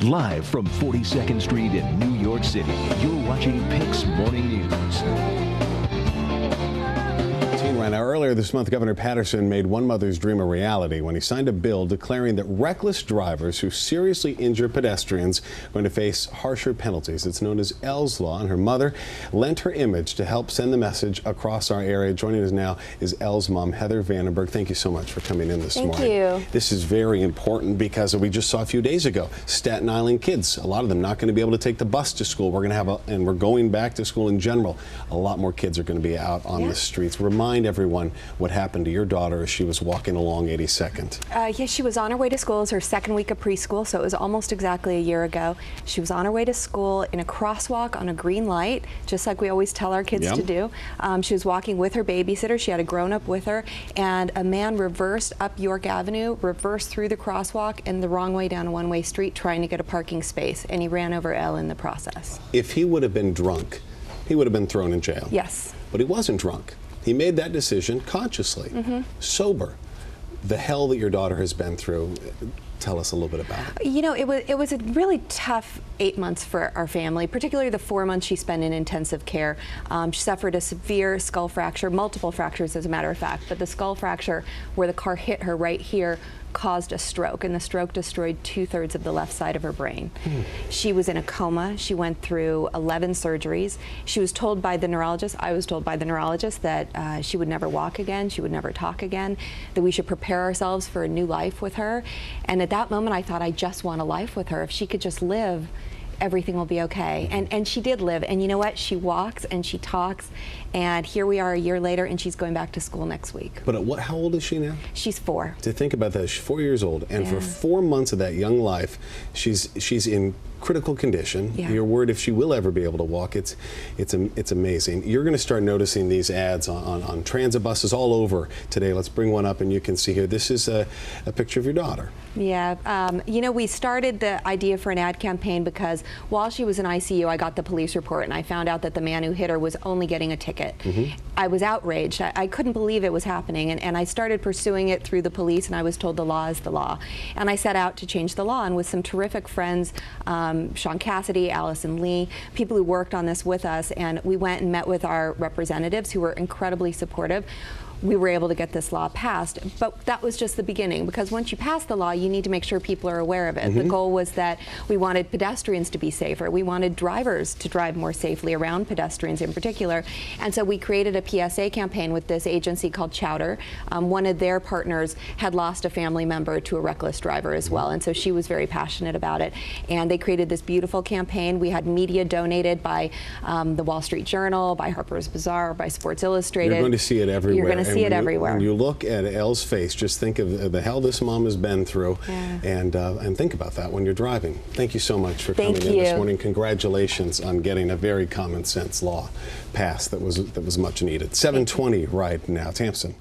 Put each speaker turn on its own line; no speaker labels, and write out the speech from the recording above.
Live from 42nd Street in New York City, you're watching Pix Morning News.
Right now, earlier this month, Governor Patterson made one mother's dream a reality when he signed a bill declaring that reckless drivers who seriously injure pedestrians are going to face harsher penalties. It's known as Elle's Law, and her mother lent her image to help send the message across our area. Joining us now is Elle's mom, Heather Vandenburghe. Thank you so much for coming in this morning.
Thank you.
This is very important because we just saw a few days ago, Staten Island kids, a lot of them not going to be able to take the bus to school. We're going to have and we're going back to school in general. A lot more kids are going to be out on the streets. Remind everyone what happened to your daughter as she was walking along 82nd.
Yes, she was on her way to school. It was her second week of preschool, so it was almost exactly a year ago. She was on her way to school in a crosswalk on a green light, just like we always tell our kids to do. She was walking with her babysitter. She had a grown-up with her, and a man reversed up York Avenue, reversed through the crosswalk and the wrong way down a one-way street trying to get a parking space, and he ran over Elle in the process.
If he would have been drunk, he would have been thrown in jail.
Yes.
But he wasn't drunk. He made that decision consciously, sober. The hell that your daughter has been through, tell us a little bit about it.
You know, it was a really tough 8 months for our family, particularly the 4 months she spent in intensive care. She suffered a severe skull fracture, multiple fractures as a matter of fact, but the skull fracture where the car hit her right here caused a stroke, and the stroke destroyed 2/3 of the left side of her brain. She was in a coma. She went through 11 surgeries. She was told by the neurologist, I was told by the neurologist, that she would never walk again, she would never talk again, that we should prepare ourselves for a new life with her. And at that moment I thought, I just want a life with her. If she could just live, everything will be okay. And she did live, and you know what? She walks and she talks, and here we are a year later, and she's going back to school next week.
But how old is she now?
She's 4.
To think about that, she's 4 years old, and for 4 months of that young life, she's in critical condition. You're worried if she will ever be able to walk. It's amazing. You're going to start noticing these ads on transit buses all over today. Let's bring one up, and you can see here. This is a picture of your daughter.
Yeah, you know, we started the idea for an ad campaign because while she was in ICU, I got the police report, and I found out that the man who hit her was only getting a ticket. I was outraged. I couldn't believe it was happening, and I started pursuing it through the police, and I was told the law is the law. And I set out to change the law, and with some terrific friends, Sean Cassidy, Allison Lee, people who worked on this with us, and we went and met with our representatives who were incredibly supportive. We were able to get this law passed, but that was just the beginning, because once you pass the law, you need to make sure people are aware of it. The goal was that we wanted pedestrians to be safer. We wanted drivers to drive more safely around pedestrians in particular, and so we created a PSA campaign with this agency called Chowder. One of their partners had lost a family member to a reckless driver as well, and so she was very passionate about it, and they created this beautiful campaign. We had media donated by the Wall Street Journal, by Harper's Bazaar, by Sports Illustrated.
You're going to see it everywhere.
You're going to see it everywhere.
When you look at Elle's face, just think of the hell this mom has been through, and think about that when you're driving. Thank you so much for coming in this morning. Congratulations on getting a very common sense law passed that was much needed. 7:20 right now. Tamsin.